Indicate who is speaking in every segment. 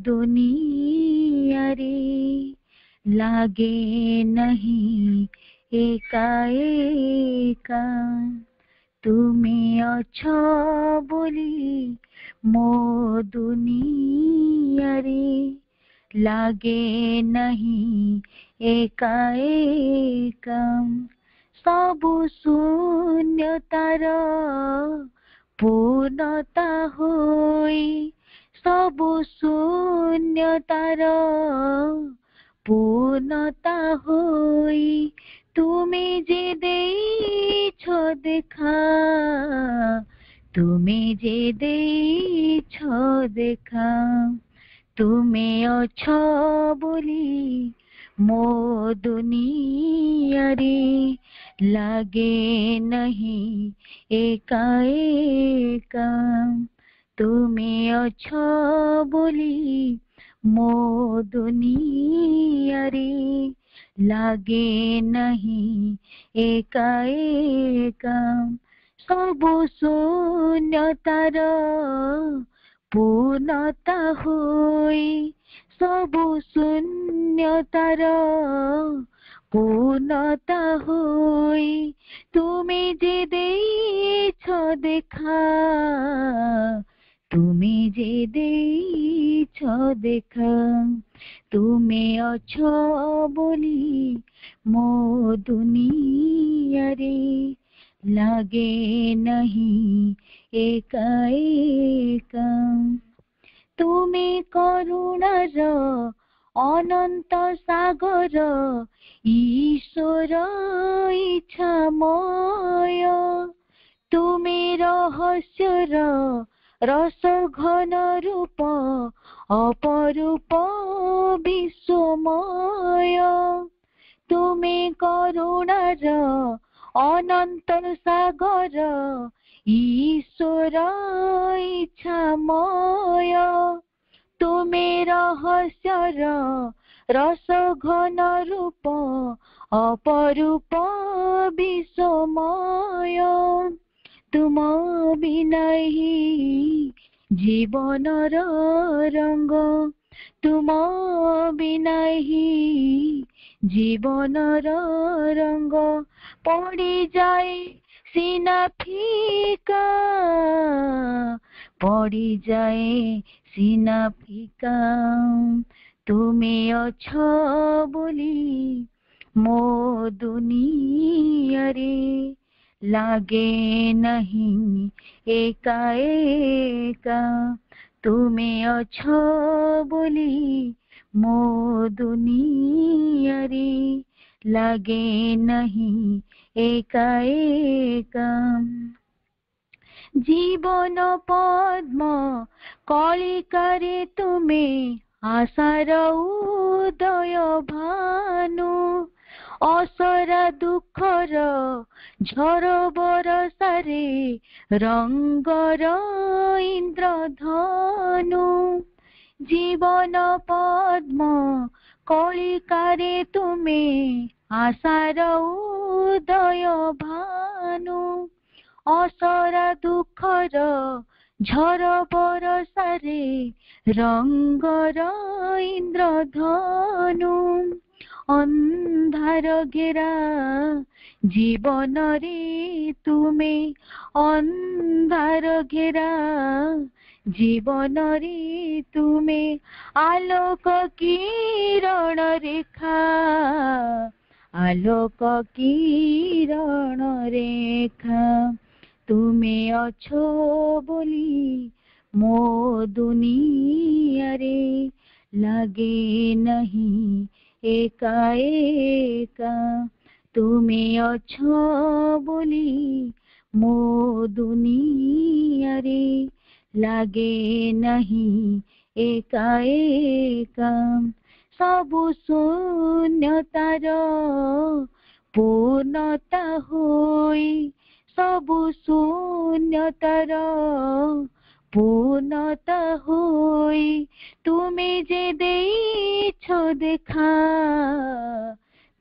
Speaker 1: दुनिया रे लागे नहीं एका एका तुमे अछ बोली मो दुनिया रे लागे नहीं एका एका सबु शून्यतार पूर्णता होई सबु शून्यतार पूर्णता होई तुमे जे देइछ देखा तुमे जे देइछ देखा तुमे अछ बोली मो दुनिया रे लागे नहीं एका एका तुमे अछ बोली मो दुनिया रे लागे नहीं एका एका सबु शून्यतार पूर्णता होई सबु शून्यतार पूर्णता होई तुमे जे देइछ देखा तुमे जे देइछ देखा तुमे अछ बोली मो दुनिया रे लागे नहीं एका एका तुमे करुणार अनंत सागर ईश्वर इच्छामय तुमे रहस्यर रस घन रूप अपरूप विश्वमय तुमे करुणार अनंत सागर ईश्वर इच्छामय तुमे रहस्यर रस घन रूप अपरूप विश्वमय तुम बिना ही जीवनर रंग तुम बिना ही जीवनर रंग पड़ी जाए सीना फीका पड़ी जाए सीना फीका तुमे अछ बोली मो दुनिया रे लागे नहीं एका एका तुमे अछ बोली मो दुनिया रे लागे नहीं एका एका जीवन पद्म कलिकारे तुमे आशार उदय भानु असरा दुखर झर बरसारे रंगर इंद्रधनु जीवन पद्म कलिकारे तुमे आशार उदय भानु असरा दुखर झर बरसारे रंगर इंद्रधनु अंधार घेरा जीवन रे तुमे अंधार घेरा जीवन रे तुमे आलोक किरण रेखा आलोक किरण रेखा तुमे अछो बोली मो दुनिया रे लागे नहीं एका एका तुमे अछो बोली मो दुनिया रे लागे नहीं एका एका सबु शून्यतार पूर्णता होई सबु शून्यतार पूर्णता होई तुमे जे देइछ देखा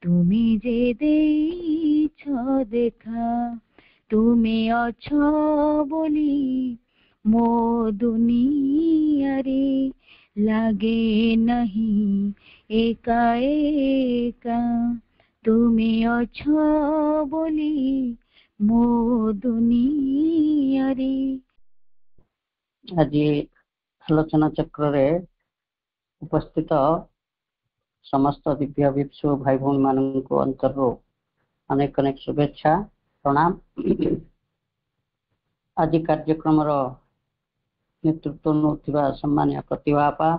Speaker 1: तुमे जे देइछ देखा तुमे अछो बोली मो दुनिया रे लागे नहीं एका एका तुमे अछो बोली मो दुनिया रे।
Speaker 2: आज आलोचना चक्र रे उपस्थित समस्त दिव्य विश्व भाई भौणी मान को अंतर अनेक अनेक शुभेच्छा प्रणाम। आज कार्यक्रम नेतृत्व नौथिबा सम्मान्य प्रतिभा आपा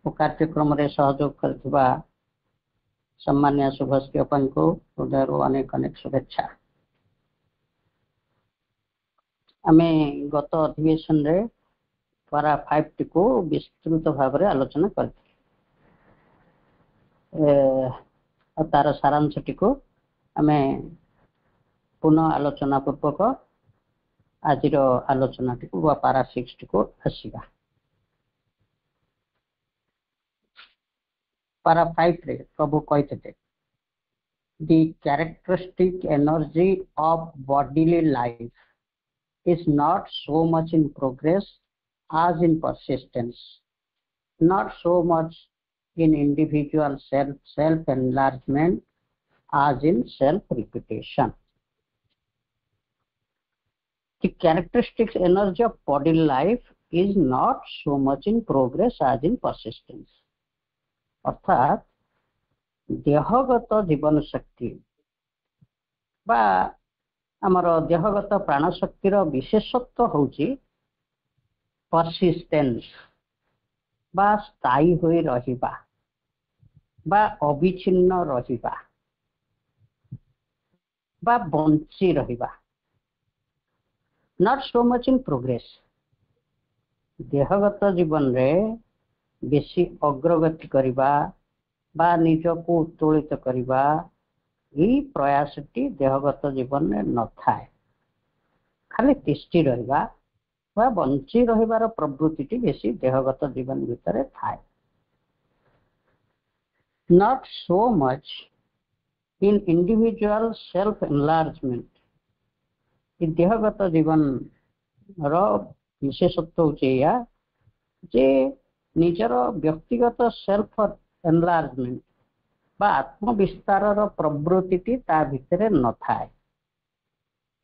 Speaker 2: और कार्यक्रम रे सहयोग करथिबा सम्मान्य शुभश्री अपन को हृदय अनेक अनेक शुभेच्छा। आमे गत अधिवेशन रे पारा 5 टी को विस्तृत भाव रे आलोचना करथि तार सारांश टी को आमे पुनः आलोचना पूर्वक आज आलोचना टी को पारा 6 टी को आसीबा। पारा 5 रे प्रभु कहते the characteristic energy of bodily life is not so much in progress as in persistence, not so much in individual self enlargement as in self repetition. The characteristic energy of bodily life is not so much in progress as in persistence. अर्थात देहगत जीवन शक्ति बा आमर देहगत प्राण शक्तिर विशेषत्व होची persistence बा स्थायी होई रहिबा बा अविच्छिन्न रहिबा बा बंची रहिबा, not so much in progress. देहगत जीवन रे बेसी अग्रगति करिबा बा निज को उत्तोलित करिबा यही प्रयासटी देहगत जीवन में न थाए, खाली तिष्ठि रहिबा बा बंची रहिबार प्रवृत्ति बेसी देहगत जीवन भितर थाए। Not so much in individual self enlargement. देहगत जीवन रो विशेषत्व होचे या जे निजर व्यक्तिगत सेल्फ एनलार्जमेंट बा आत्म विस्तार प्रवृत्ति ता भितर न थाए।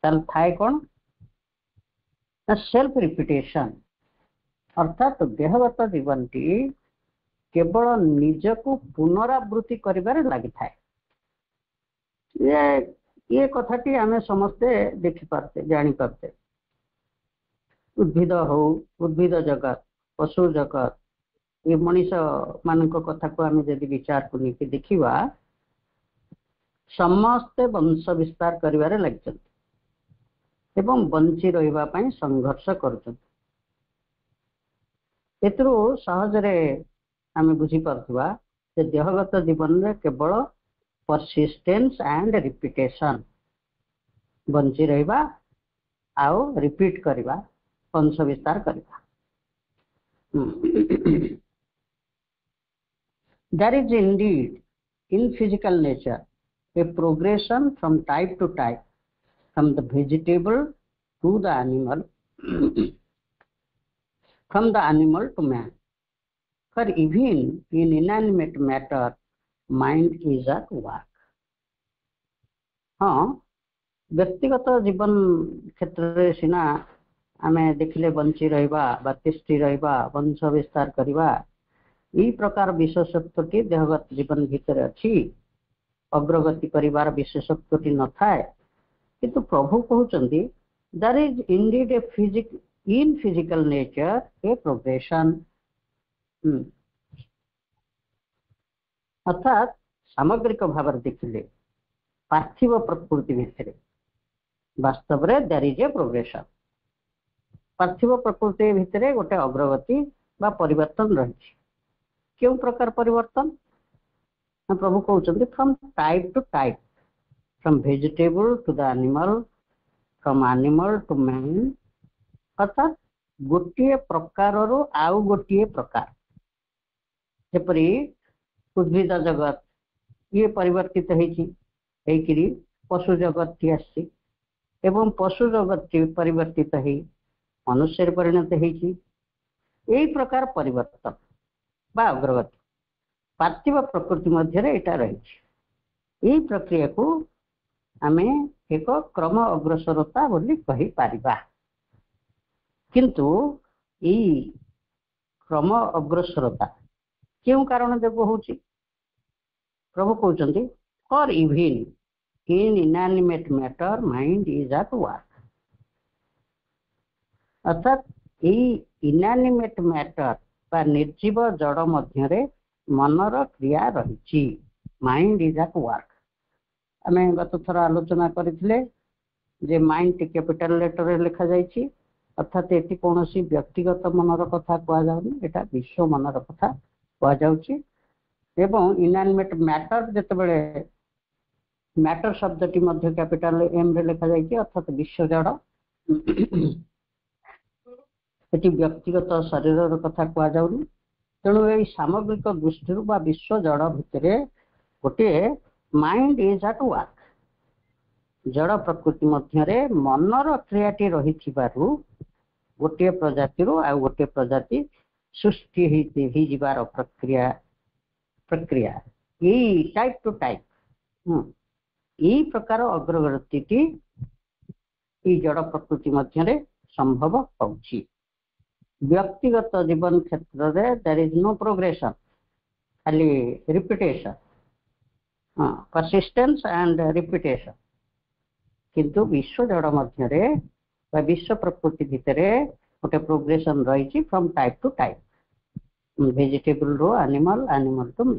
Speaker 2: ताल थाए कौन ना सेल्फ रिपिटेशन, अर्थात देहगत जीवन टी केवल निज को पुनरावृत्ति करिबार लागि थाए। ये कथाटी आमे समस्ते देखि पारते जानि पारते। उद्भिद हो उद्भिद जगत पशु जगत ये मनीष मान कथा को आम जदि विचार को लेकिन देखा समस्ते वंश विस्तार करिवारे लगिछन एवं बंची रहिबा पई संघर्ष करूछन। एतरो सहज रे आम बुझी पारथुवा जे देहगत जीवन रे केवल परसिस्टेंस एंड रिपीटेशन, बंची रहिबा आउ रिपीट करिबा वंश विस्तार करिबा। There is indeed in physical nature a progression from type to type, from the vegetable to the animal, from the animal to man. For even in inanimate matter, mind is at work. हाँ, व्यक्तिगत जीवन क्षेत्र रे सिना आमे देखिले bunchy रहिबा बा तिष्ठि रहिबा वंश विस्तार करिबा यही प्रकार विशेषत्वटी देहगत जीवन भितर अच्छी। अग्रगति करिवार विशेषत्वटी न थाए, किंतु प्रभु कहउचंदी there is indeed a in physical nature a progression. अर्थात सामग्रिक भाव देखिले पार्थिव प्रकृति भितर वास्तव रे देयर इज ए प्रोग्रेशन। पार्थिव प्रकृति भितर गोटे अग्रगति बा परिवर्तन रही। क्यों प्रकार परिवर्तन प्रभु कहते from type to type, from vegetable to the animal, from animal to man. अर्थात गोटे प्रकार रु आउ गोटे प्रकार, जेपरी उद्भिद जगत ये परिवर्तित होइकरी पशु जगत टी आसी एवं पशु जगत टी परिवर्तित हो मनुष्य परिणत होइछि। यही प्रकार परिवर्तन बा अग्रगति पार्थिव प्रकृति मध्य एटा रही यही प्रक्रिया को आमे एक क्रम अग्रसरता बोली कहि पारिबा किंतु यही क्रम अग्रसरता क्यों कारण जो होची प्रभु कहउचंदी for even in inanimate matter mind is at work अर्थात यही इनएनिमेट मैटर बा निर्जीव जड़ मध्य मनर क्रिया रही माइंड इज एट वर्क आमे गत थर आलोचना करथिले जे माइंड टी कैपिटल लेटर रे लिखा जायछि अर्थात एटी कोनोसी व्यक्तिगत मनर कथा कहा जाउनी एटा विश्व मनर कथा कहा जाउछि एवं इनएनिमेट मैटर जते बेले मैटर शब्दटी मध्य कैपिटल एम रे लिखा जायछि अर्थात विश्व जड़ एटी व्यक्तिगत शरीर कथा कहा जाउनी तेणु ये सामग्रिक दृष्टि विश्व जड़ भितर गोटे माइंड इज एट वर्क जड़ प्रकृति मध्य मनर क्रियाटी रही गोटे प्रजाति आउ गोटे प्रजाति सृष्टि हो प्रक्रिया प्रक्रिया यही टाइप टू टाइप यही प्रकार अग्रगति जड़ प्रकृति मध्य संभव होउछि व्यक्तिगत जीवन क्षेत्र में देयर इज नो प्रोग्रेशन खाली रिपीटेशन परसिस्टेंस एंड रिपीटेशन किंतु विश्व जड़ मध्य विश्व प्रकृति भितर गोटे प्रोग्रेशन रही from type to type vegetable रो एनिमल एनिमल टू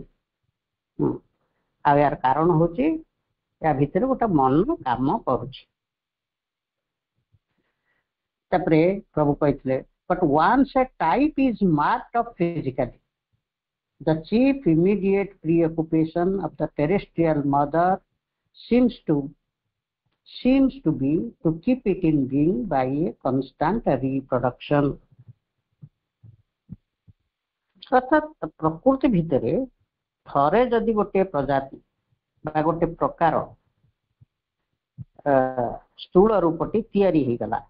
Speaker 2: यार कारण होची या भितर गोटे मन काम करुछि तापरे प्रभु कहथिले but once a type is marked up physically the chief immediate preoccupation of the terrestrial mother seems to be to keep it in being by a constant reproduction अर्थात प्रकृति भितर थरे जदि गोटे प्रजाति बा गोटे प्रकार स्थूल रूपटी तैयारी हो गला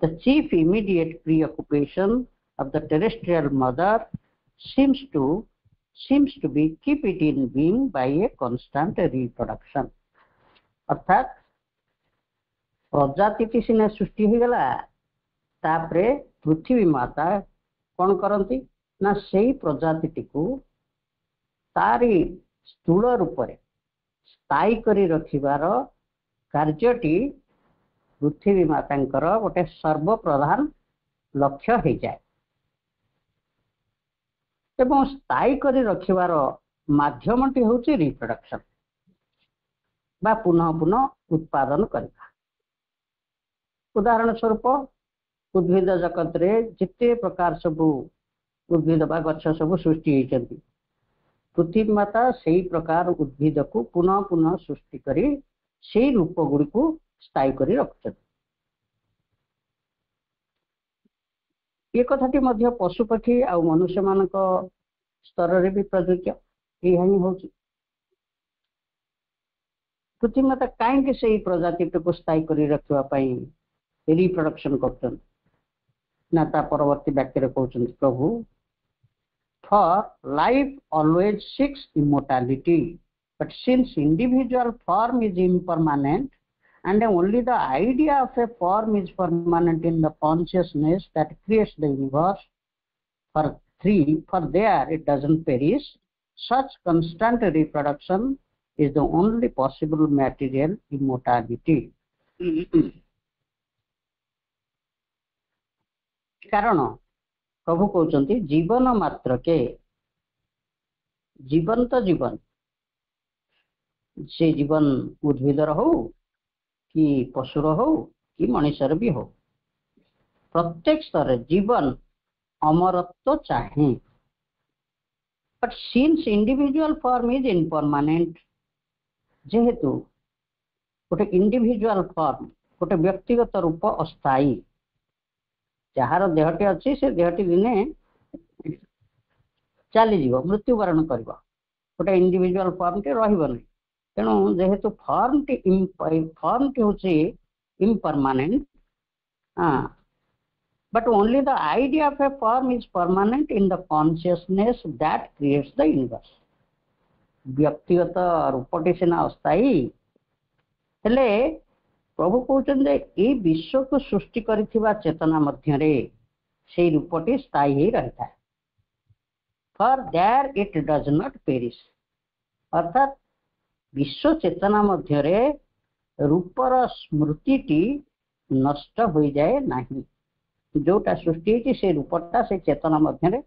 Speaker 2: the chief immediate preoccupation of the terrestrial mother seems to be keep it in being by a constant reproduction अर्थात प्रजाति सिने सृष्टि हो गला तापरे पृथ्वी माता कौन करती ना सेही प्रजाति को तारी स्थूल रूप से स्थायी करी रखिबार कार्यटी पृथ्वी मातांकर गोटे सर्वप्रधान लक्ष्य हो जाए एवं स्थायी करी रखिबार माध्यमटी होची रिप्रोडक्शन बा पुनः पुनः उत्पादन करबा उदाहरण स्वरूप उद्भिद जगत रे जिते प्रकार सब उद्भिद बा गछ सब सृष्टि होइछन्ति पृथ्वी माता सेही प्रकार उद्भिद को पुनः पुनः सृष्टि करी सेही रूप गुडी को स्थायी करी रखुछन्ति ये कथाटी मध्य पशु पक्षी आ मनुष्य मानक स्तर रे भी प्रযোज्य यही होची पृथ्वी माता कहीं से प्रजाति को स्थायी करी रखवा पाई रिप्रोडक्शन करछन ना ता परवर्ती वाक्य रे कहउछन प्रभु for life always seeks immortality but since individual form is impermanent and only the idea of a form is permanent in the consciousness that creates the universe for there it doesn't perish such constant reproduction is the only possible material immortality कारण प्रभु कहउचंती जीवन मात्र के जीवंत जीवन से जीवन उद्भिदर हो कि पशुर हो कि मनुष्यर भी हो प्रत्येक स्तर जीवन अमरत्व चाहे but since individual form is impermanent जेहेतु गोटे इंडिविजुअल फॉर्म गोटे व्यक्तिगत रूप अस्थायी जार देहटी अच्छी से देहटी दिने चली मृत्युवरण कर गोटे इंडिविजुअल फॉर्म टे रही तेणु जेहेतु फॉर्म टी हूँ impermanent but only the idea of a form is permanent in the consciousness that creates the universe. व्यक्तिगत रूपटी सिना अस्थायी हेले प्रभु कहते ये विश्व को सृष्टि करिथिबा चेतना मध्यरे से रूपटी स्थायी ही रहता है, for there it does not perish. अर्थात विश्व चेतना मध्यरे रूपर स्मृतिटी नष्ट हो जाए नहीं, जोटा सृष्टि से रूपटा से चेतना मध्यरे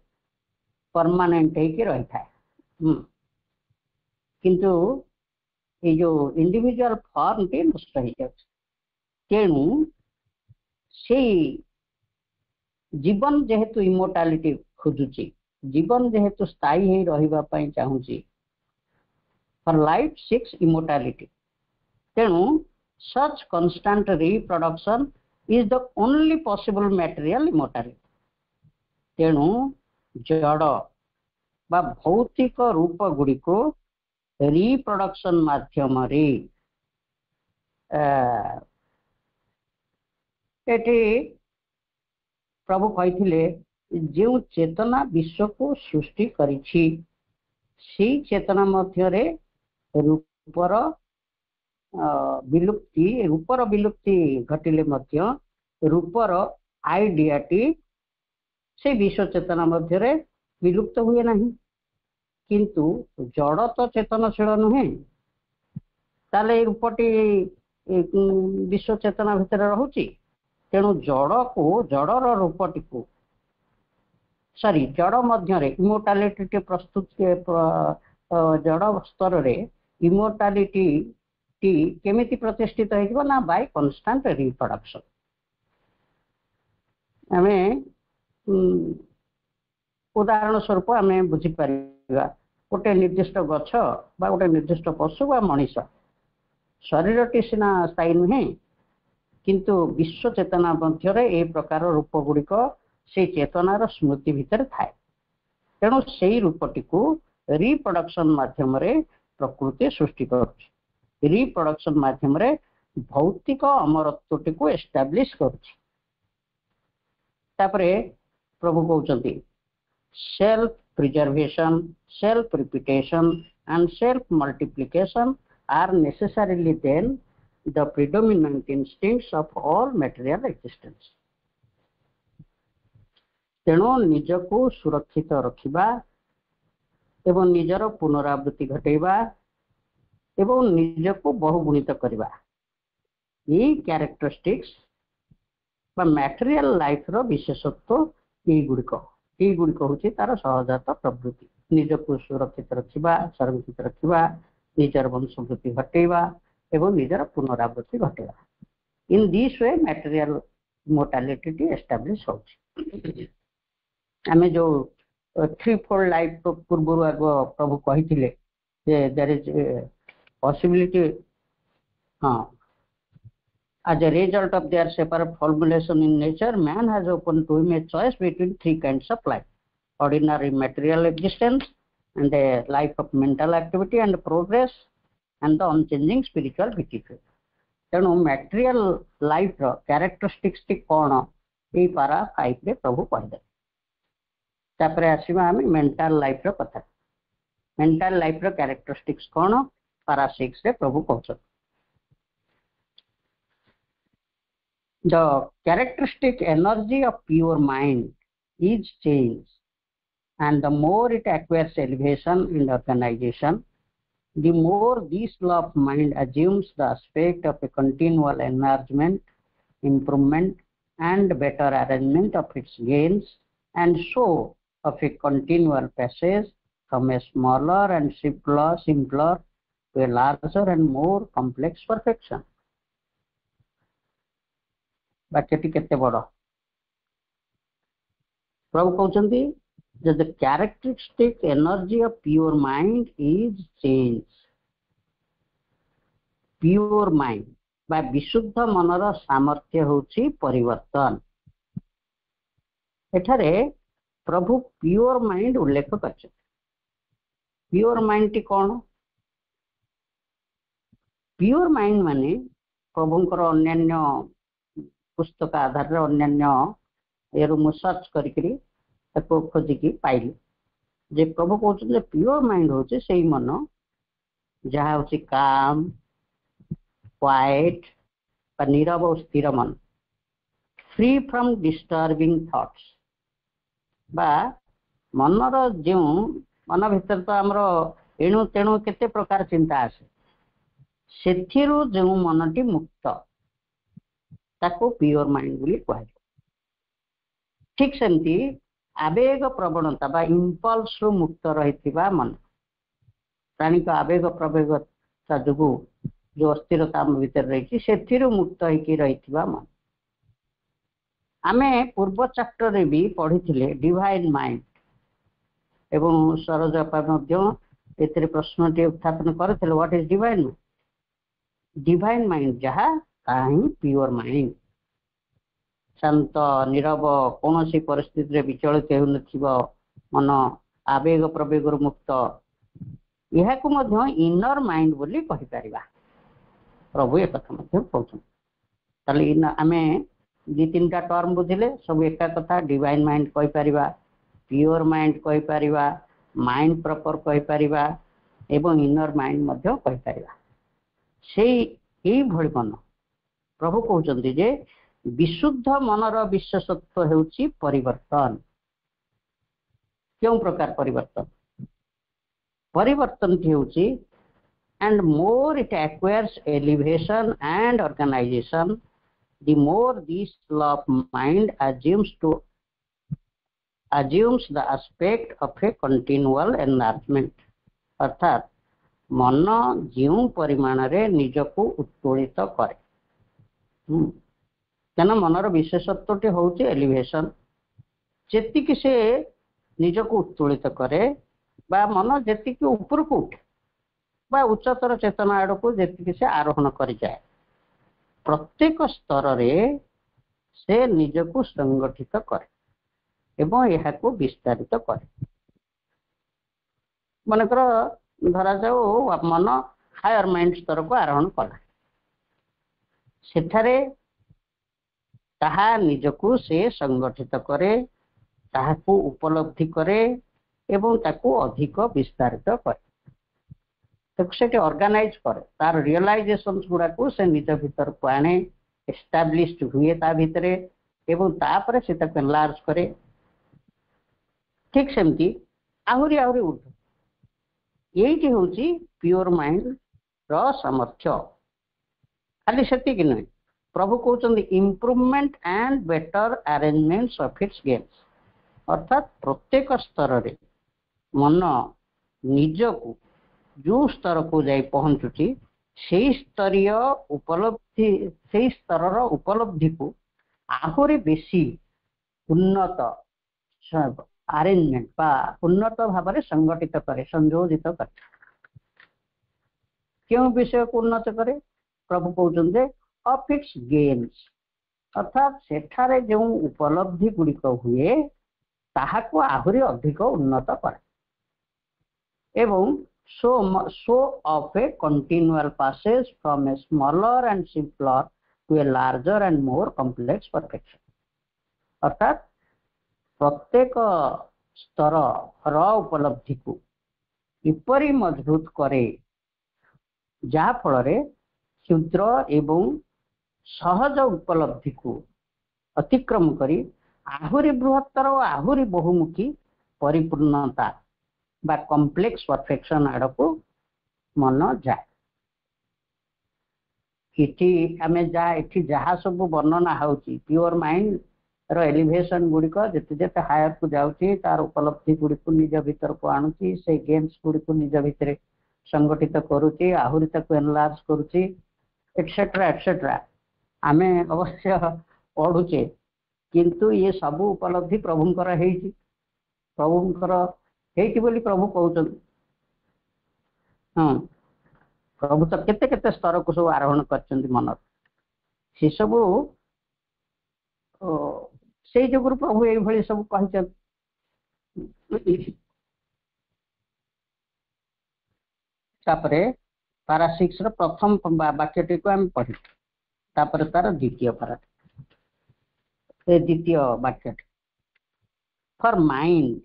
Speaker 2: परमानेंट होकर रहता है। किंतु ये जो इंडिविजुअल फॉर्म टी नष्ट हो जाए, तेणु से जीवन जेहेतु इमोर्टालिटी खोजुची, जीवन जेहेतु स्थायी ही रहिबा पई चाहूची, फॉर लाइफ सिक्स इमोर्टालिटी, तेणु such constant reproduction is the only possible material immortality. तेणु जड़ बा भौतिक रूप गुड़ी को रिप्रोडक्शन माध्यम प्रभु कही जो चेतना विश्व को सृष्टि करिछि, सी चेतना मध्यरे रूपर विलुप्ति घटिले मध्य रूपर आइडियाटी से विश्व चेतना मध्यरे विलुप्त हुए नहीं, किंतु जड़ तो चेतनशील नुहे, ताले रूपटी विश्व चेतना भितर रहुची। तेणु जड़ को जड़र रूपटी को सॉरी जड़ मध्य इमोर्टालिटी प्रस्तुत जड़ स्तर रे इमोर्टालिटी केमिति प्रतिष्ठित हो ना बाय कांस्टेंट रिप्रोडक्शन। आमे उदाहरण स्वरूप आमे बुझी परिबा गोटे निर्दिष्ट गछ बा गोटे निर्दिष्ट पशु बा मनीष शरीरटी सिना स्थायी नुहे, किंतु विश्व चेतना मध्य ए प्रकार रूप गुड़िक से चेतनार स्मृति भितर थाए। तेणु से रूपटी को रिप्रोडक्शन माध्यम प्रकृति सृष्टि करुछि, रिप्रोडक्शन माध्यम भौतिक अमरत्वटी को एस्टाब्लिश करुछि। तापरे प्रभु कहउछन्ति self preservation, self repetition and self multiplication are necessarily then the predominant instincts of all material existence। तेणु निजको सुरक्षित रखिबा एवं निजर पुनरावृत्ति घटेबा एवं निजको बहुगुणित करबा, ये कैरेक्टरिस्टिक्स बा मटेरियल लाइफ रो विशेषत्व ये गुड़िक होची तार सहजात प्रवृत्ति। निजको सुरक्षित रखिबा, संरक्षित रखिबा, निजर वंशवृत्ति घटेबा एवं निजर पुनरावृत्ति घटेबा। In this way material mortality establish होची। आमे जो थ्री फोल्ड लाइफ तो पूर्व आग प्रभु कही देयर इज पॉसिबिलिटी, हाँ, as a result of their separate formulation in nature, man has opened to him a choice between three kinds of life: ordinary material existence, and a life of mental activity and progress, and the unchanging spiritual beatitude। तेणु material life रो characteristics T कौन ये पारा 5 रे प्रभु कहदे। तापरे आसीबा आमे mental life रो कथा। Mental life रो characteristics कौन पारा 6 रे प्रभु कहउछ। The characteristic energy of pure mind is change, and the more it acquires elevation and organization, the more this law of mind assumes the aspect of a continual enlargement, improvement, and better arrangement of its gains, and so of a continual passage from a smaller and simpler to a larger and more complex perfection। वाक्यटी केते बड़ प्रभु कहउछन्ति that the characteristic energy of pure mind is change। pure mind बा विशुद्ध मनर सामर्थ्य होछि परिवर्तन। एठारे प्रभु pure mind उल्लेख करछन। Pure mind T कोन? Pure mind माने प्रभुंकर अन्यान्य पुस्तक आधार अन्यान्य एरु मु सर्च करी ताको खोजिकी पाइली जे प्रभु कहते प्योर माइंड होचे सेही मन जहाँ होची काम क्वाइट बा नीरव और स्थिर मन फ्री फ्रॉम डिस्टर्बिंग थॉट्स बा मनर जो मन भीतर तो आमर एणु तेणु केते प्रकार चिंता आसे सेथिरु जो मनटी मुक्त ताको प्योर माइंड बोली कहे। ठीक सेमती आवेग प्रवणता बा इम्पल्स रु मुक्त रहिथिबा मन प्राणी को आवेग प्रवेगता जो जो अस्थिरता भीतर रही सेथिरु मुक्त होइकी रहिथिबा मन। आमे पूर्व चैप्टर रे भी पढ़ी डिवाइन माइंड एवं सरोज अपा एथिरे प्रश्न उत्थापन करथिले what is divine mind. Divine mind जहाँ ताही प्योर माइंड शांत नीरव कौन सी परिस्थिति रे विचलित हो मन आवेग प्रवेग मुक्त यह इनर माइंड बोली कहि परिबा। प्रभु एक कथा कहते आम दी तीन टा टर्म बुझिले सब एक कथा डिवाइन माइंड कहि परिबा प्योर माइंड कहि परिबा माइंड प्रॉपर कहि परिबा एवं इनर माइंड मध्य कहि परिबा। सेही भଳି मन प्रभु कहते जे विशुद्ध मनर विशेषत्व हेउची परिवर्तन। क्यों प्रकार परिवर्तन परिवर्तन हेउची and more it acquires elevation and organization the more this law of mind assumes the aspect of a continual enlargement अर्थात मन जो परिमाण रे निजको उत्तोलित करे क्या मनर विशेषत्व होउचे एलिवेशन जेतिकी से निजको उत्तोलित करे बा मन जेतिकी ऊपर को उठे बा उच्चतर चेतना आड़ को जेतिकी से आरोहण कर जाए प्रत्येक स्तर रे से निजको संगठित करे एवं यह को विस्तारित करे। मनकर धरा जाओ मन हायर माइंड स्तर को आरोहण कला सेठारे ताहा निजको से संगठित करे ताहाको उपलब्धि करे एवं ताको अधिक विस्तारित करे से ऑर्गेनाइज करे तार रियलाइजेशन गुड़ा को से निज भीतर को आने एस्टाब्लिश्ड हुए ता भीतर एवं तापर से ताको एनलार्ज करे। ठीक सेमती आहुरी आहुरी ऊर्ध्व यही होची प्योर माइंड रो सामर्थ्य खाली सेतिक नहीं प्रभु कहते improvement and better arrangements of its games अर्थात प्रत्येक स्तर रे मन निज को जो स्तर को जाई पहुंचुची से स्तरीय उपलब्धि से स्तर उपलब्धि को आहुरी बेसी उन्नत अरेंजमेंट बा उन्नत भाव में संगठित करे संयोजित करे। क्यों विषय को उन्नत करे प्रभु कहते ऑफ इट्स गेम्स अर्थात सेठारे जो उपलब्धि गुड़िक हुए ताहाको आहुरी अधिक उन्नत करे एवं so of a continual passage from a smaller and simpler to a larger and more complex perfection अर्थात प्रत्येक स्तर र उपलब्धि को इपरी मजबूत करे जहाँ फल क्षुद्र एवं सहज उपलब्धि को अतिक्रम करी आहुरी बृहत्तर और आहुरी बहुमुखी परिपूर्णता बा कॉम्प्लेक्स परफेक्शन आड़ को मन जाए। इठी आमे जा इठी जहाँ सब वर्णना होची प्योर माइंड रो एलिवेशन गुड़िक जिते जिते हायर को जाउची तार उपलब्धि गुड़िक निज भीतर को आणुची से गेम्स गुड़िक निज भीतर संगठित करुची आहुरी ताको एनलार्ज करुची एक्सेट्रा एक्सेट्रा आमे अवश्य पढ़ुचे किंतु ये सब उपलब्धि प्रभुंकर हेइची प्रभुंकर हेइची बोली प्रभु कहउछन। हाँ प्रभु तो केते केते स्तर को सब आरोहण करछन्ति मन से सब से जगुरु प्रभु एई भली सब कहछन। तापरे पारा 6 रो प्रथम वाक्यटी को हम पढ़ी तापर तार द्वितीय पारा द्वितीय वाक्य, for mind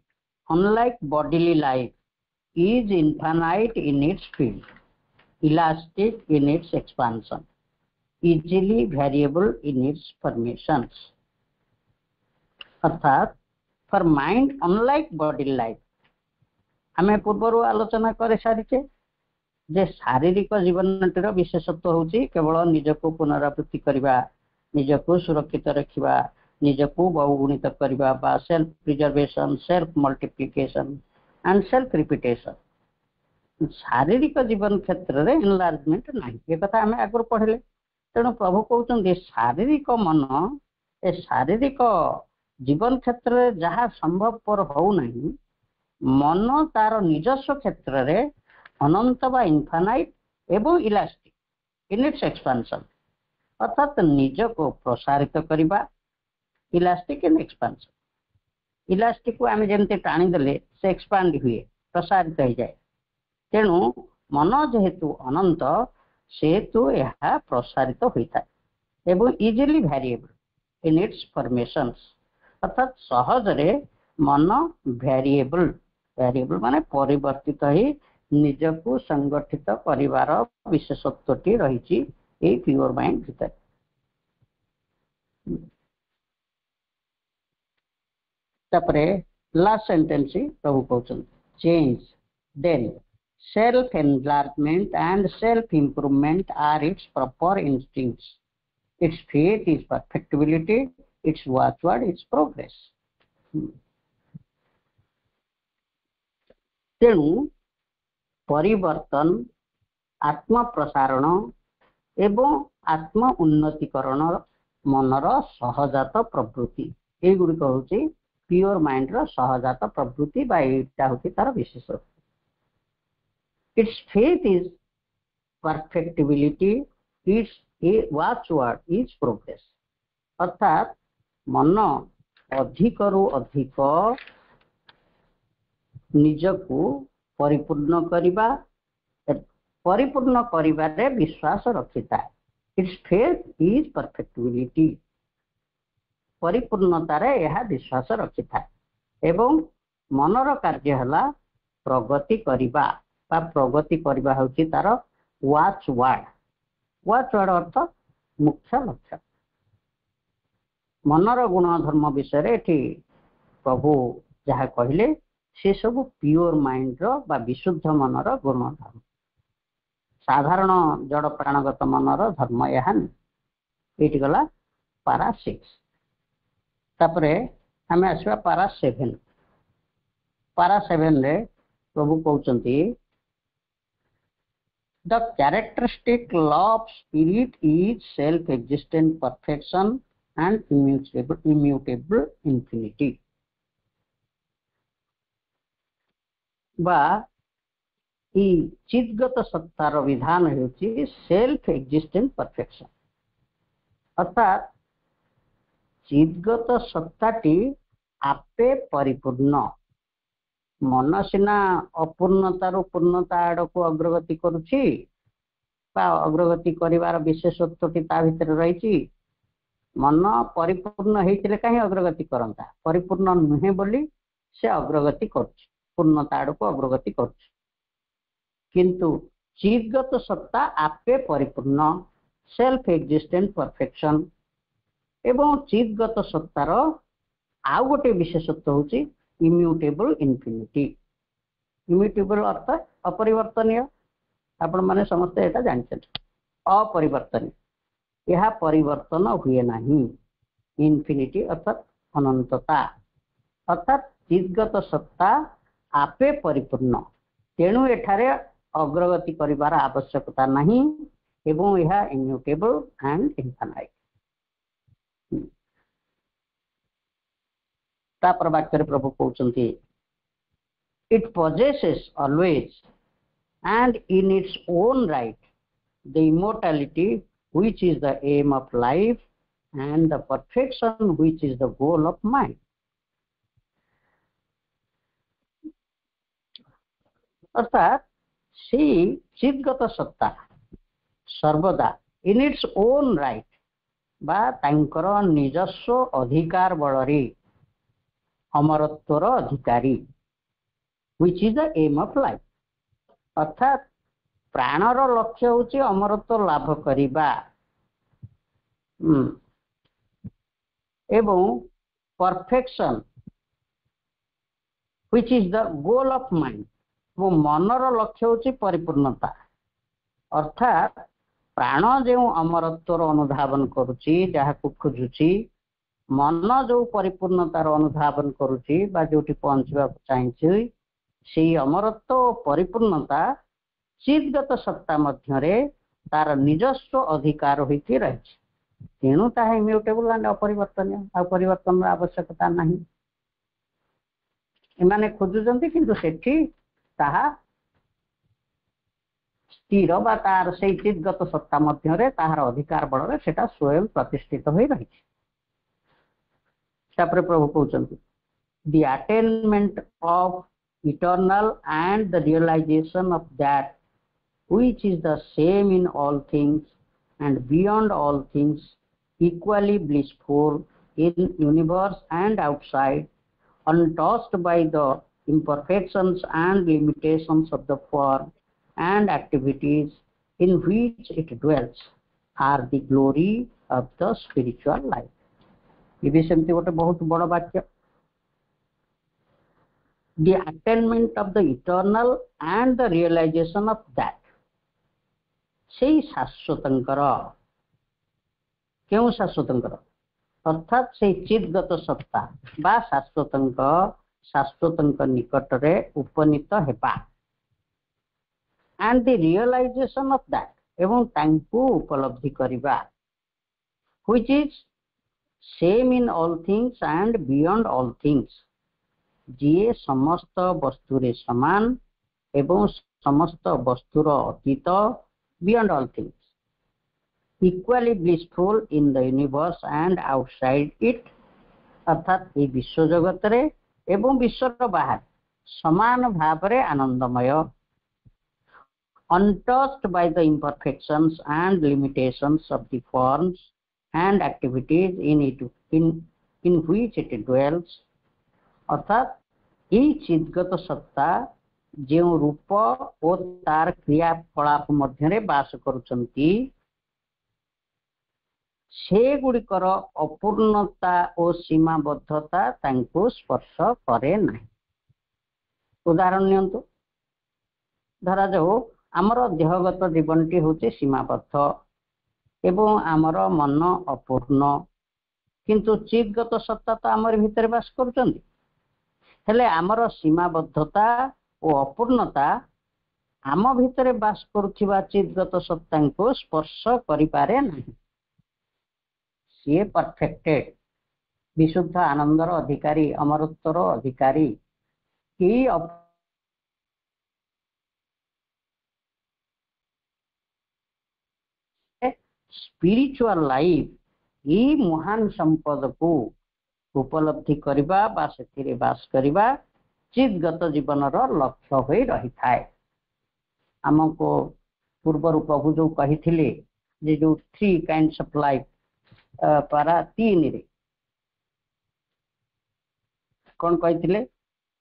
Speaker 2: unlike bodily life is infinite in its field, elastic in its expansion, easily variable in its formations. अर्थात for mind unlike body life, आम पूर्व आलोचना कर सारी जे शारीरिक जीवनटीर विशेषत्व होची केवल निजको पुनरावृत्ति करवा, निजको सुरक्षित रखा, निजको बहुगुणित करवा बा self preservation, self multiplication and self repetition. शारीरिक जीवन क्षेत्र में एनलार्जमेंट नहीं, ये कथा आम आगुरी पढ़ले। तेणु प्रभु कहते शारीरिक मन ए शारीरिक जीवन क्षेत्र में जहाँ संभवपर होना, मन तार निजस्व क्षेत्र में अनंत बा इनफानाइट एवं इलास्टिक इन इट्स एक्सपांशन, अर्थात निज को प्रसारित करवा, इलास्टिक इन एक्सपांशन। इलास्टिक को आम जमी टाणीदे से एक्सपांड हुए, प्रसारित हो जाए। तेणु मन जेहेतु अनंत सेहेतु यह प्रसारित होता है एवं easily variable in its formations, अर्थात सहजरे मन वेरिएबल, वेरिएबल माने परिवर्तित ही निजको संगठित परिवार विशेषत्वटी रही प्योर माइंड भीतर। तापरे लास्ट सेंटेंस प्रभु कहते change then self enlargement and self improvement are its proper instincts, its faith is perfectibility, its watchword is progress। तेणु परिवर्तन, आत्म प्रसारण एवं आत्म उन्नतिकरण मनर सहजात प्रवृत्ति, ये गुड़िक हूँ प्योर माइंड रो सहजात प्रवृत्ति बा एटा होची तार विशेषत्व। Its faith is perfectibility, its watchword is progress, अर्थात मन अधिक रु अधिक निजको परिपूर्ण करिबा, परिपूर्ण करिबारे विश्वास रखिता है। Its faith is perfectibility, परिपूर्णतार यह विश्वास रखिता है एवं मनर कार्य हला प्रगति करिबा बा प्रगति करवा होची तार वाच वार्ड। वाच वार्ड अर्थ मुख्य लक्ष्य। मनर गुण धर्म विषय एठी प्रभु जहाँ कहले से सब प्योर माइंड रो बा विशुद्ध मनर गुण धर्म, साधारण जड़ प्राणगत मनर धर्म यह ये गला पारा 6। तापरे आम आसवा पारा 7। पारा 7 रे प्रभु कहते the characteristic law of spirit is self-existent perfection and immutable infinity। बा चिदगत सत्तार विधान होची सेल्फ एक्जिस्टेंट परफेक्शन, अर्थात चिदगत सत्ताटी आपे परिपूर्ण। मन सिना अपूर्णतार पूर्णता आड़ को अग्रगति करुछि बा अग्रगति करिवार विशेषत्वटी ता भितर रही। मन परिपूर्ण होइतिले काहे अग्रगति करंता, परिपूर्ण नुहे बोली से अग्रगति करुछि, पूर्णता आड़ को अग्रगति करुछि। किंतु चिदगत सत्ता आपे परिपूर्ण, सेल्फ एक्जिस्टेंट परफेक्शन एवं चिदगत सत्तार आउ गोटे विशेषत्व होछि इम्यूटेबल इन्फिनिटी। इम्यूटेबल अर्थ अपरिवर्तनीय, आपण माने समस्त एटा जानते। अपरिवर्तनीय, यह परिवर्तन हुए नहीं। इन्फिनिटी अर्थात अनंतता, अर्थात चिदगत सत्ता आपे परिपूर्ण, तेणु एठारे अग्रगति करिवार आवश्यकता नहीं एवं यह इम्यूटेबल एंड इनफाइनाइट। तापर वाक्य प्रभु कहते it possesses always and in its own right the immortality which is the aim of life and the perfection which is the goal of mind। अर्थात सी चिदगत सत्ता सर्वदा in its own right बा तांकर निजस्व अधिकार बलरे अमरत्वर अधिकारी which is the aim of life. अर्थात प्राणर लक्ष्य होची अमरत्व लाभ करिबा एवं perfection which is the goal of mind. वो मनर लक्ष्य होची परिपूर्णता। अर्थात प्राण जो अमरत्वर अनुधावन करुची जहाकू खोजुची मन जो परिपूर्णतार अनुधावन करुची बा जोटी पहुंचवा चाहिए से अमरत्व परिपूर्णता चिदगत सत्ता मध्य तार निजस्व अधिकार होती रही। तेणु ताहा इम्यूटेबल एंड अपरिवर्तनीय परिवर्तन आवश्यकता नहीं। एमाने खोजुचंती किंतु सेठी ताहा स्थिर बा तार से चिदगत सत्ता मध्य ताहार अधिकार बल सेटा स्वयं प्रतिष्ठित हो रही। तापर प्रभु कहते the attainment of eternal and the realization of that which is the same in all things and beyond all things, equally blissful in universe and outside, untouched by the imperfections and limitations of the form and activities in which it dwells, are the glory of the spiritual life। ये भी सेमती गोटे बहुत बड़ वाक्य। The attainment of the eternal and the realization of that, से शाश्वतंकर क्यों शाश्वतंकर अर्थात से चिदगत सत्ता बा शाश्वतंक निकट रे उपनीत हेबा and the realization of that एवं तांकु उपलब्धि करिबा which is same in all things and beyond all things, जे समस्त वस्तु रे समान एवं समस्त वस्तुर अतीत beyond all things, equally blissful in the universe and outside it, अर्थात ये विश्व जगत रे एवं विश्वर बाहर समान भाव रे आनंदमय, untouched by the imperfections and limitations of the forms and activities in which it dwells, अर्थात ये चिदगत सत्ता जो रूप और तार क्रियाकलाप मध्य बास करुचंती से गुड़िकर अपूर्णता और सीमाबद्धता तांको स्पर्श करे नहीं। उदाहरण नियंतु, धरा जाओ आमर देहगत जीवनटी होचे सीमाबद्ध एवं आमर मन अपूर्ण, किंतु चिदगत सत्ता तो आमर भितर बास करुचंती। हेले आमर सीमाबद्धता और अपूर्णता आम भितर बास करुथिबा चिदगत सत्ता को स्पर्श करि पारे नहीं। सी परफेक्टेड विशुद्ध आनंदर अधिकारी अमरत्वर अधिकारी कि स्पिरिचुअल लाइफ ये महान संपद को उपलब्धि करिबा बा सेतिरे बास करिबा चिदगत जीवनर लक्ष्य होई रही थाए। हमको पूर्वर प्रभु जो कहिथिले जे जो 3 काइंड्स ऑफ लाइफ पारा 3 रे कौन कहिथिले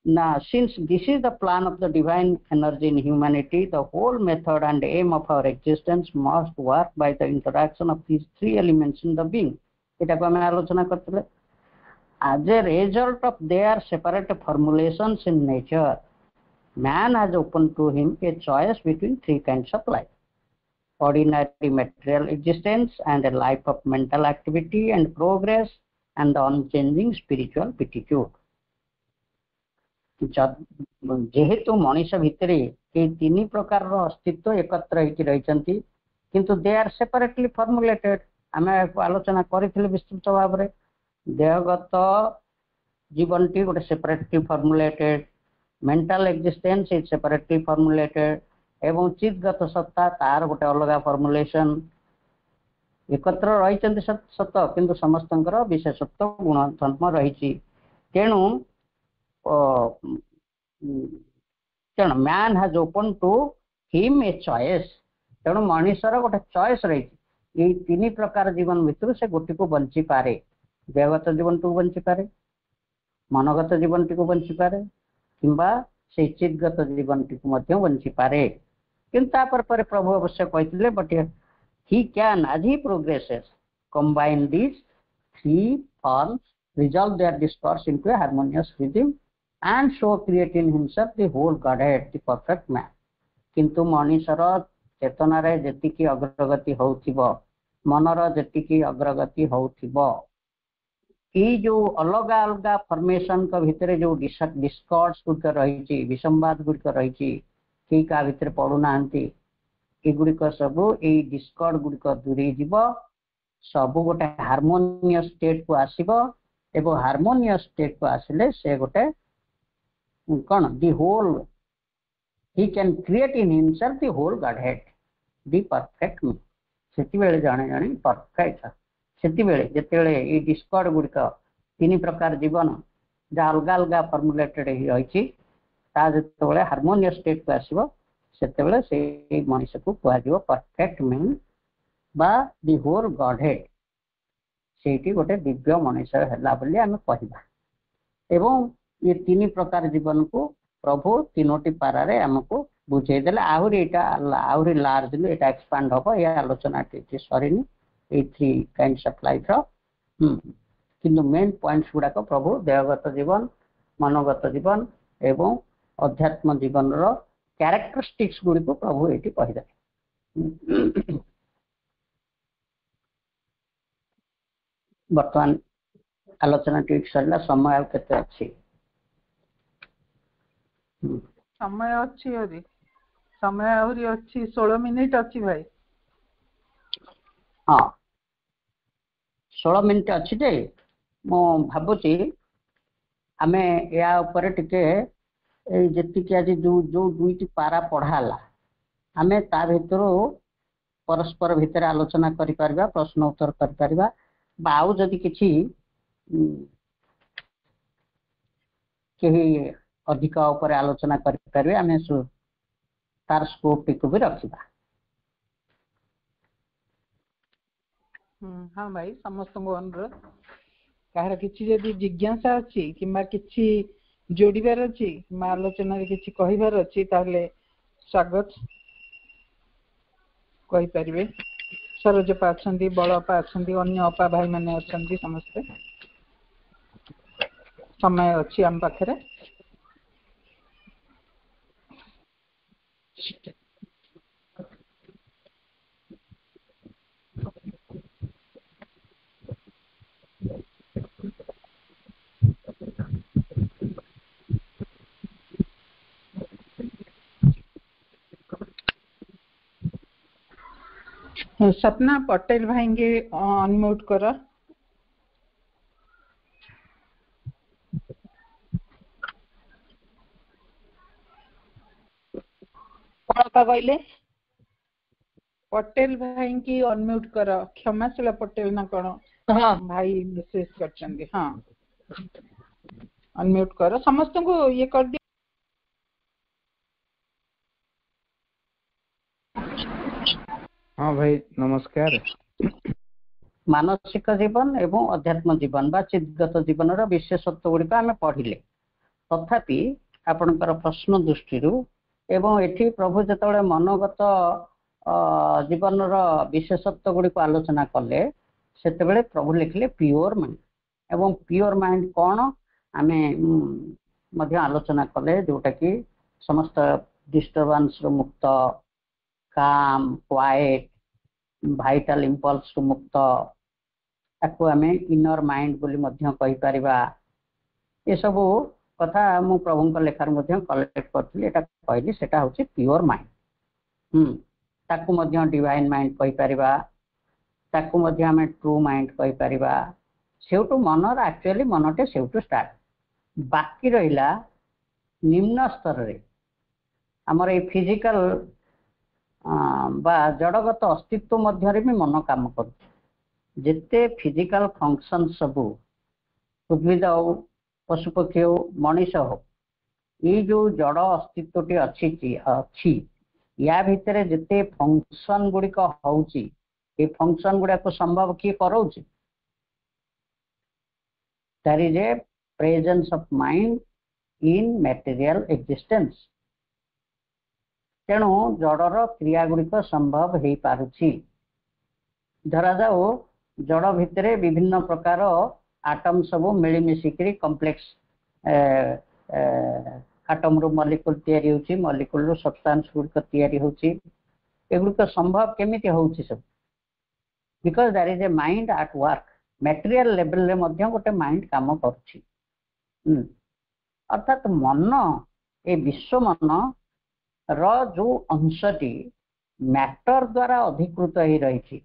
Speaker 2: ना, since this is the plan of the divine energy in humanity, the whole method and aim of our existence must work by the interaction of these 3 elements in the being। एटा को हम आलोचना करथिले। As a result of their separate formulations in nature, man has opened to him a choice between 3 kinds of life: ordinary material existence and a life of mental activity and progress and the unchanging spiritual beatitude। जेहेतु मनीष भितर ये 3 प्रकार अस्तित्व एकत्र होकर रही किंतु they are separately formulated. आम आलोचना करें विस्तृत भाव में देहगत जीवन टी गोटे separately formulated, mental existence is separately formulated एवं चिदगत सत्ता तार गोटे अलग फॉर्मुलेशन एकत्र रही सत किंतु समस्त विशेषत्व गुण धर्म रही। तेणु man has open to him a choice. तेणु मनुष्यर गोटे चॉइस रही ये तीन प्रकार जीवन भितर से गोटी को बंची पारे देहगत जीवन को बंची पारे मनगत जीवन टी को बंची पारे किंबा से चिदगत जीवन टी को बंची पारे किंतु पर प्रभु अवश्य कहते बट ही कैन आज he progresses combine this three forms resolve their discourse into a harmonious rhythm and so create in himself the whole Godhead, the perfect man. किंतु मनुष्यर चेतना रे जेतिकी अग्रगति होउथिबो मनर जेतिकी अग्रगति होउथिबो ई जो अलग अलग फॉर्मेशन का भितर जो डिस्कॉर्ड्स गुड रही विसंवाद गुड रही कि का भितर पड़ू नांती ए गुडिक सब ए डिस्कॉर्ड गुडिक दूरे जीव सब गोटे हार्मोनियस स्टेट को आसीबो एवं हार्मोनियस स्टेट को आसिले से गोटे कौन the whole he can create in himself the whole godhead the perfect me सेति बेले जाने जाने परफेक्ट सेति बेले जेते बेले ए डिस्कॉर्ड गुडिक तीन प्रकार जीवन जा अलग अलग फॉर्मुलेटेड रही ता जेते बेले हार्मोनियस स्टेट को आसीबो सेते बेले से मनुष्य को कुआ जीव परफेक्ट मी बा दि होल गॉडहेड सेठी गोटे दिव्य मनुष्य है बोली आम कहवा एवं ये तीन प्रकार जीवन को प्रभु तीनोटी पारे आमको बुझेदेले आहरी लार्जली एटा एक्सपांड हम ये आलोचना सरीनी ये थ्री काइंड्स ऑफ लाइफ किंतु मेन पॉइंट्स गुड़ाक प्रभु देहगत जीवन मनोगत जीवन एवं अध्यात्म जीवन कैरेक्टरिस्टिक्स गुड़ी को प्रभु ये कहीदे बर्तमान आलोचना ठीक सरला समय केते अछि
Speaker 3: समय अच्छी अरे समय आहरी अच्छी 16 मिनिट अच्छी भाई
Speaker 2: हाँ 16 मिनिट अच्छी जे मो भाबुची आमे या ऊपर टिके ए जेति कि आज जो जो दुईटी पारा पढ़ाला आमे ता भितरो परस्पर भितर आलोचना करि परबा प्रश्न उत्तर करि परबा बाउ जदि किछि केही अधिक ऊपर आलोचना करि परबे आमे तार स्कोप टिको भी रखिबा
Speaker 3: हाँ भाई समस्त को अनुरोध कहार किछि जदि जिज्ञासा अछि किंबा किछि जोड़ीबार अछि किंबा आलोचना रे किछि कहिबार अछि ताले स्वागत कहि परिबे सरोजपा अच्छा बड़पा अच्छा अन्य अपा भाई मैंने अच्छा समस्ते समय अच्छी आम पाखे सपना पटेल भाई के अनम्यूट कर कहले पटेल भाई की अनम्यूट कर क्षमाशील पटेल ना कौन हाँ भाई मेसेज कर हाँ अनम्यूट कर समस्त को ये कर दिया
Speaker 4: हाँ भाई नमस्कार
Speaker 2: मानसिक जीवन एवं अध्यात्म जीवन बा चिदगत जीवन विशेषत्व गुड़िक आम पढ़िले तथापि आपणकर प्रश्न दृष्टि एवं एठी प्रभु जेतबेले मनोगत जीवन विशेषत्व गुड़िक आलोचना कले सेतेबेले प्रभु लिखले प्योर माइंड एवं प्योर माइंड कौन आमे मध्य आलोचना कले जोटा कि समस्त डिस्टर्बेंस मुक्त काम क्वाइट भाइटाल इंपल्स मुक्त ताकू आमे इनर माइंड बोली मध्य कहि परिबा ये सब कथा मु प्रभु लेखार मध्य कलेक्ट करथि एटा कहली सेटा होछि प्योर माइंड ताकू मध्य डिवाइन माइंड कहि परिबा ताकू मध्य आमे ट्रू माइंड कहि परिबा सेउटु मनर एक्चुअली मनटे सेउटु स्टार्ट बाकी रहिला निम्न स्तर रे हमर ए फिजिकल बा जड़गत अस्तित्व मध्य भी मन काम कर जिते फिजिकल फंक्शन सबू उद्भिद हो पशुपक्षी हो मनीष हो ये जो जड़ अस्तित्व अच्छी या भितर जिते फंक्शन गुड़िक होउची ये फंक्शन गुड़ा को संभव किए कराउछि there is a presence of mind in material existence तेणु जड़र क्रिया गुड़िक संभव हो पारुछि धरा जाओ जड़ भितर विभिन्न प्रकार आटम सब मिलमिशिक कम्प्लेक्स आटम रु मॉलिक्यूल तैयारी होछि मॉलिक्यूल रु सब्सटेंस गुड़िक तैयारी होछि एगुड़िक संभव केमिति होछि सब because there is a mind at work material level रे मध्य गोटे माइंड काम करुछि अर्थात मन ए विश्व मन रो जो अंशटी मैटर द्वारा अधिकृत ही रही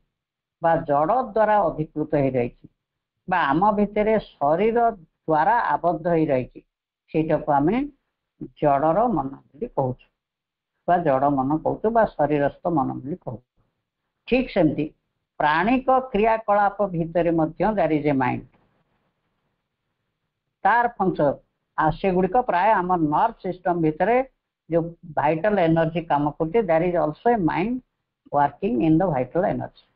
Speaker 2: बा जड़ द्वारा अधिकृत ही रही बा आम भितर शरीर द्वारा आबद्ध ही रही सेटा को आम जड़र मन बोली कहूँ बा जड़ मन कहूँ बा शरीरस्थ मन बोली कहूँ ठीक सेमती प्राणिक क्रियाकलाप भितर मध्य देयर इज ए माइंड तार फंक्शन से गुड़िक प्राय आम नर्व सिस्टम भितर जो वाइटल एनर्जी काम करते there is also a mind working in the vital energy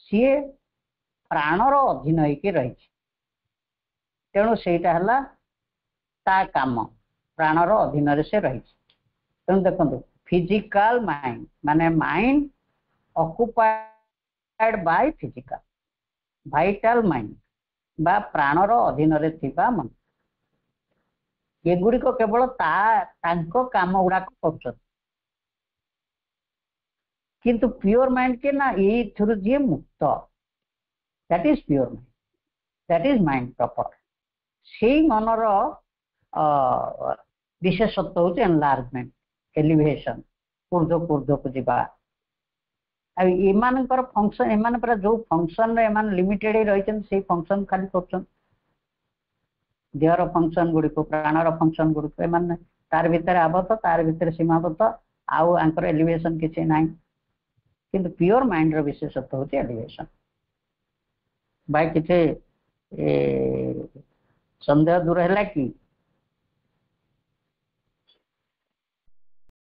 Speaker 2: सी प्राणर अधीन होकर रही तेणु सेटा हला ता काम प्राणर अधीन से रही तेणु देखो फिजिकल माइंड माने mind occupied by physical vital mind बा प्राणर अधीन रे थिबा मन ये गुड़िक केवल तांको काम गुड़ाक कर किंतु प्योर माइंड के ना ये थ्रू जी मुक्त that is pure mind that is mind proper से मनर विशेषत्व हूँ एनलार्जमेंट एलिवेशन ऊर्ध्व ऊर्ध्व को जीवा एमानकर फंक्शन एमान पर जो फंक्शन रे एमान लिमिटेड रही से फंक्शन खाली कर देहर फंक्शन गुड़िक प्राणर फंक्शन गुड़िक एमान तार भितर आबद्ध तार भितर सीमाबद्ध आउ आंकर एलिवेशन किसी ना किंतु प्योर माइंड रो विशेषत्व हूँ एलिवेशन भाई किसी संदेह दूर है कि